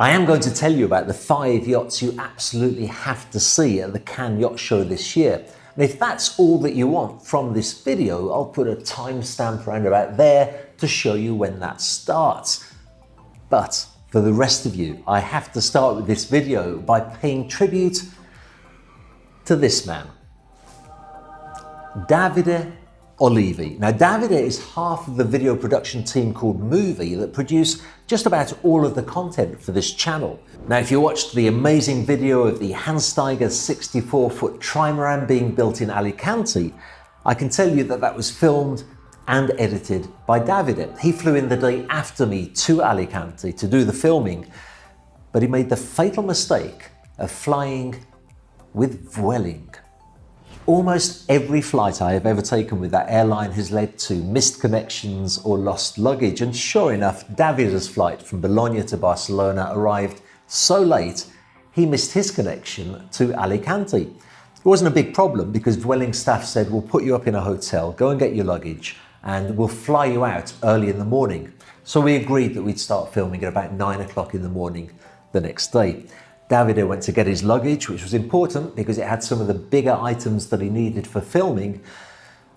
I am going to tell you about the 5 yachts you absolutely have to see at the Cannes Yacht Show this year. And if that's all that you want from this video, I'll put a timestamp around about there to show you when that starts. But for the rest of you, I have to start with this video by paying tribute to this man, Davide Olivi. Now, Davide is half of the video production team called Movie that produce just about all of the content for this channel. Now, if you watched the amazing video of the Hansteiger 64-foot trimaran being built in Alicante, I can tell you that that was filmed and edited by Davide. He flew in the day after me to Alicante to do the filming, but he made the fatal mistake of flying with Vueling. Almost every flight I have ever taken with that airline has led to missed connections or lost luggage, and sure enough, Davide's flight from Bologna to Barcelona arrived so late he missed his connection to Alicante. It wasn't a big problem because Vueling staff said, we'll put you up in a hotel, go and get your luggage, and we'll fly you out early in the morning. So we agreed that we'd start filming at about 9 o'clock in the morning the next day. Davide went to get his luggage, which was important because it had some of the bigger items that he needed for filming,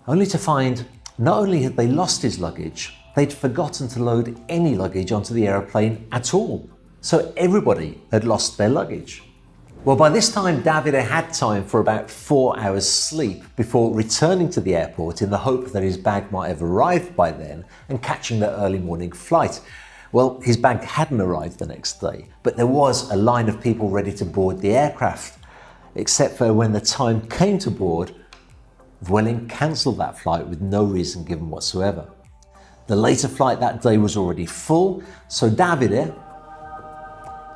only to find not only had they lost his luggage, they'd forgotten to load any luggage onto the aeroplane at all. So everybody had lost their luggage. Well, by this time, Davide had time for about 4 hours sleep before returning to the airport in the hope that his bag might have arrived by then and catching the early morning flight. Well, his bag hadn't arrived the next day, but there was a line of people ready to board the aircraft, except for when the time came to board, Vueling cancelled that flight with no reason given whatsoever. The later flight that day was already full, so Davide,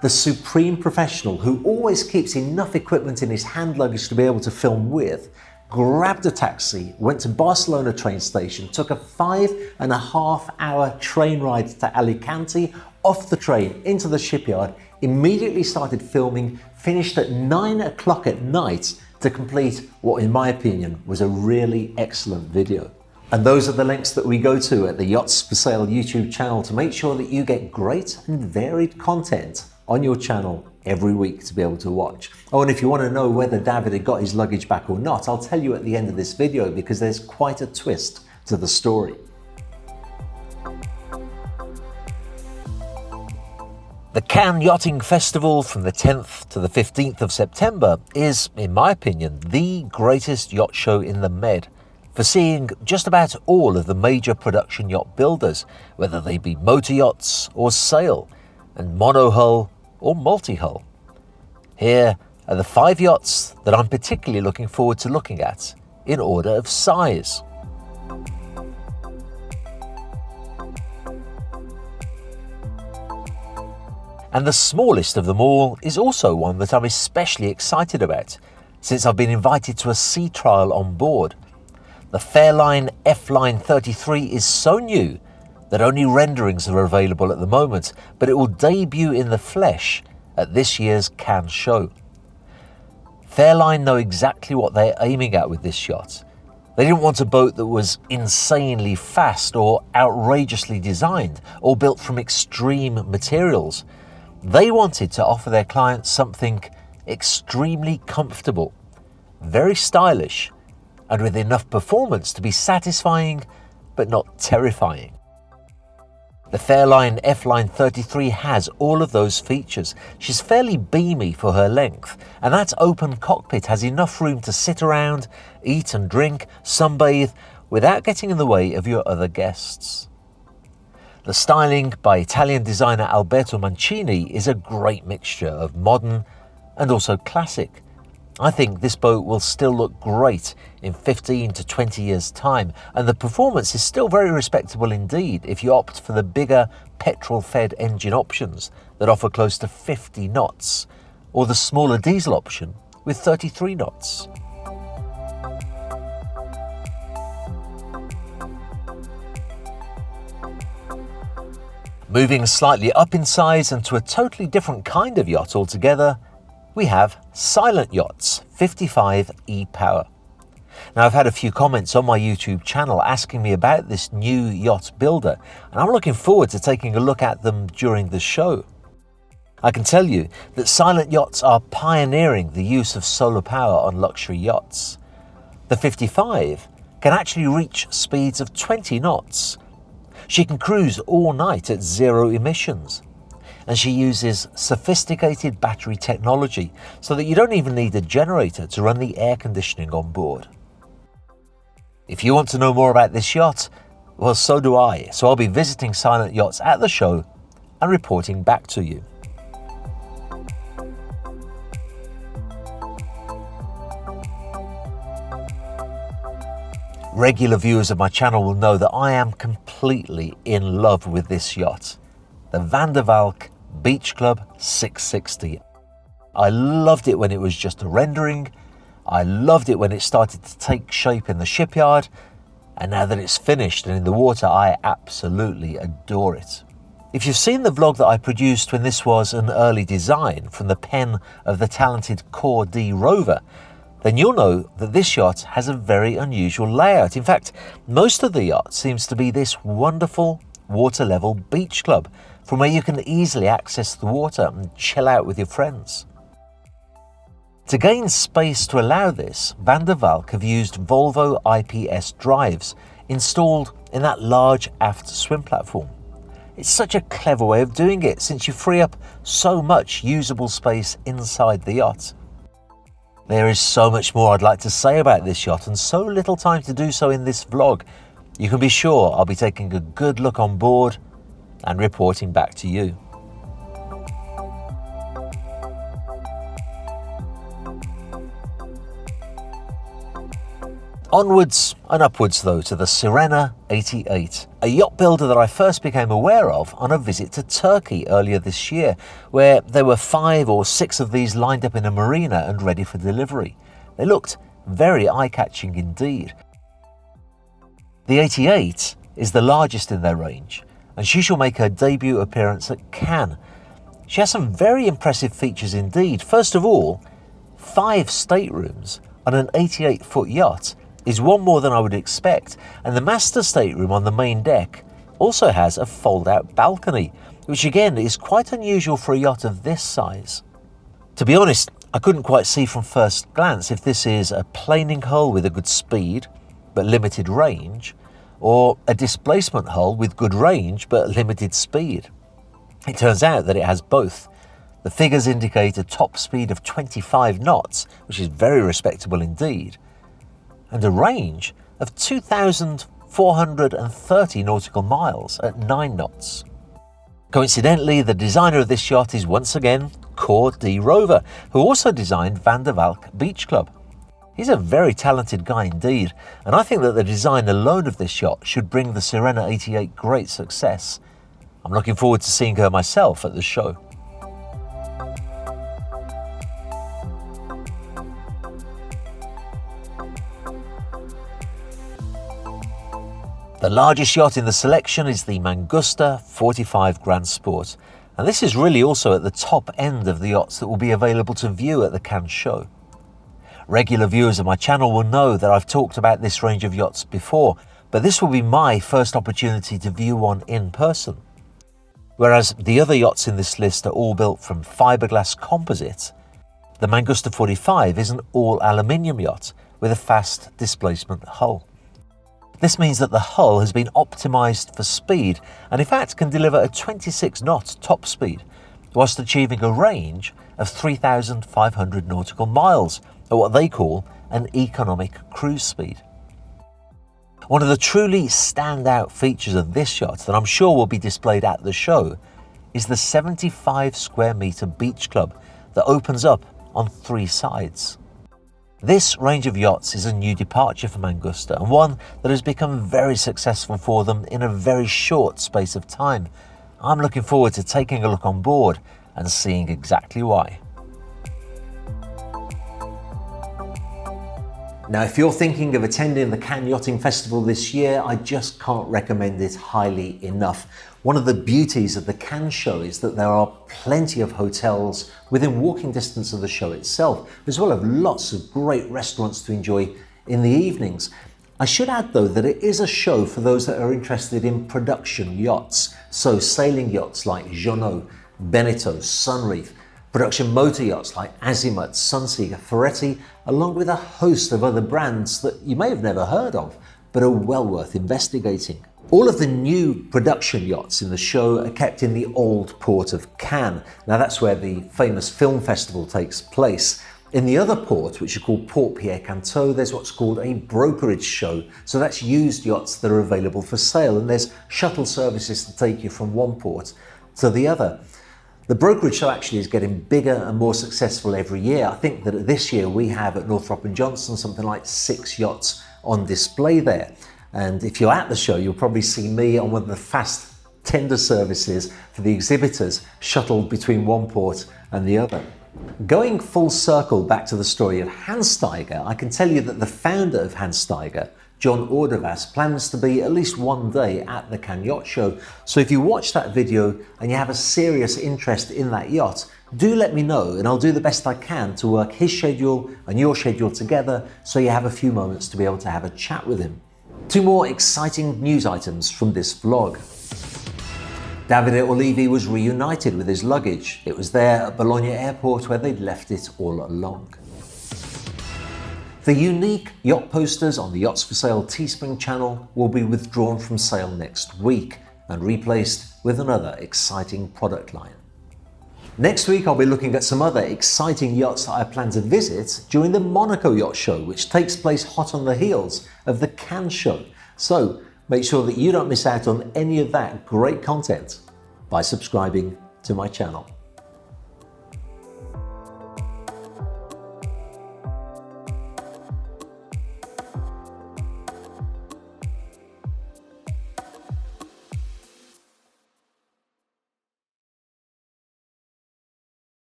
the supreme professional who always keeps enough equipment in his hand luggage to be able to film with, grabbed a taxi, went to Barcelona train station, took a 5.5-hour train ride to Alicante, off the train into the shipyard, immediately started filming, finished at 9 o'clock at night to complete what, in my opinion, was a really excellent video. And those are the links that we go to at the Yachts for Sale YouTube channel to make sure that you get great and varied content on your channel every week to be able to watch. Oh, and if you want to know whether Davide got his luggage back or not, I'll tell you at the end of this video because there's quite a twist to the story. The Cannes Yachting Festival from the 10th to the 15th of September is, in my opinion, the greatest yacht show in the Med, for seeing just about all of the major production yacht builders, whether they be motor yachts or sail, and monohull or multi-hull. Here are the 5 yachts that I'm particularly looking forward to looking at in order of size. And the smallest of them all is also one that I'm especially excited about, since I've been invited to a sea trial on board. The Fairline F-Line 33 is so new that only renderings are available at the moment, but it will debut in the flesh at this year's Cannes show. Fairline know exactly what they're aiming at with this yacht. They didn't want a boat that was insanely fast or outrageously designed or built from extreme materials. They wanted to offer their clients something extremely comfortable, very stylish, and with enough performance to be satisfying but not terrifying. The Fairline F-Line 33 has all of those features. She's fairly beamy for her length, and that open cockpit has enough room to sit around, eat and drink, sunbathe, without getting in the way of your other guests. The styling by Italian designer Alberto Mancini is a great mixture of modern and also classic. I think this boat will still look great in 15 to 20 years' time, and the performance is still very respectable indeed if you opt for the bigger petrol-fed engine options that offer close to 50 knots, or the smaller diesel option with 33 knots. Moving slightly up in size and to a totally different kind of yacht altogether, we have Silent Yachts 55 E-Power. Now, I've had a few comments on my YouTube channel asking me about this new yacht builder, and I'm looking forward to taking a look at them during the show. I can tell you that Silent Yachts are pioneering the use of solar power on luxury yachts. The 55 can actually reach speeds of 20 knots. She can cruise all night at 0 emissions. And she uses sophisticated battery technology so that you don't even need a generator to run the air conditioning on board. If you want to know more about this yacht, well, so do I. So I'll be visiting Silent Yachts at the show and reporting back to you. Regular viewers of my channel will know that I am completely in love with this yacht, the Valk Beach Club 660. I loved it when it was just a rendering. I loved it when it started to take shape in the shipyard. And now that it's finished and in the water, I absolutely adore it. If you've seen the vlog that I produced when this was an early design from the pen of the talented Core D rover, then you'll know that this yacht has a very unusual layout. In fact, most of the yacht seems to be this wonderful water-level beach club from where you can easily access the water and chill out with your friends. To gain space to allow this, Valk have used Volvo IPS drives installed in that large aft swim platform. It's such a clever way of doing it since you free up so much usable space inside the yacht. There is so much more I'd like to say about this yacht and so little time to do so in this vlog. You can be sure I'll be taking a good look on board and reporting back to you. Onwards and upwards though to the Sirena 88, a yacht builder that I first became aware of on a visit to Turkey earlier this year, where there were 5 or 6 of these lined up in a marina and ready for delivery. They looked very eye-catching indeed. The 88 is the largest in their range, and she shall make her debut appearance at Cannes. She has some very impressive features indeed. First of all, 5 staterooms on an 88-foot yacht is one more than I would expect, and the master stateroom on the main deck also has a fold-out balcony, which again is quite unusual for a yacht of this size. To be honest, I couldn't quite see from first glance if this is a planing hull with a good speed but limited range, or a displacement hull with good range but limited speed. It turns out that it has both. The figures indicate a top speed of 25 knots, which is very respectable indeed, and a range of 2,430 nautical miles at 9 knots. Coincidentally, the designer of this yacht is once again Core D rover, who also designed Valk Beach Club. He's a very talented guy indeed, and I think that the design alone of this yacht should bring the Sirena 88 great success. I'm looking forward to seeing her myself at the show. The largest yacht in the selection is the Mangusta 45 Grand Sport, and this is really also at the top end of the yachts that will be available to view at the Cannes show. Regular viewers of my channel will know that I've talked about this range of yachts before, but this will be my first opportunity to view one in person. Whereas the other yachts in this list are all built from fiberglass composite, the Mangusta 45 is an all-aluminium yacht with a fast displacement hull. This means that the hull has been optimised for speed and in fact can deliver a 26 knot top speed, whilst achieving a range of 3,500 nautical miles at what they call an economic cruise speed. One of the truly standout features of this yacht that I'm sure will be displayed at the show is the 75 square metre beach club that opens up on 3 sides. This range of yachts is a new departure for Mangusta and one that has become very successful for them in a very short space of time. I'm looking forward to taking a look on board and seeing exactly why. Now, if you're thinking of attending the Cannes Yachting Festival this year, I just can't recommend it highly enough. One of the beauties of the Cannes show is that there are plenty of hotels within walking distance of the show itself, as well as lots of great restaurants to enjoy in the evenings. I should add though that it is a show for those that are interested in production yachts, so sailing yachts like Jeanneau Beneteau, Sunreef, production motor yachts like Azimut, Sunseeker, Ferretti, along with a host of other brands that you may have never heard of, but are well worth investigating. All of the new production yachts in the show are kept in the old port of Cannes. Now that's where the famous film festival takes place. In the other port, which is called Port Pierre Canteau, there's what's called a brokerage show. So that's used yachts that are available for sale, and there's shuttle services to take you from one port to the other. The brokerage show actually is getting bigger and more successful every year. I think that this year we have at Northrop & Johnson something like 6 yachts on display there. And if you're at the show, you'll probably see me on one of the fast tender services for the exhibitors, shuttled between one port and the other. Going full circle back to the story of Hans Steiger, I can tell you that the founder of Hans Steiger, John Ordovas, plans to be at least one day at the Cannes Yacht Show. So if you watch that video and you have a serious interest in that yacht, do let me know and I'll do the best I can to work his schedule and your schedule together so you have a few moments to be able to have a chat with him. 2 more exciting news items from this vlog. Davide Olivi was reunited with his luggage. It was there at Bologna Airport where they'd left it all along. The unique yacht posters on the Yachts for Sale Teespring channel will be withdrawn from sale next week and replaced with another exciting product line. Next week I'll be looking at some other exciting yachts that I plan to visit during the Monaco Yacht Show, which takes place hot on the heels of the Cannes show. So make sure that you don't miss out on any of that great content by subscribing to my channel.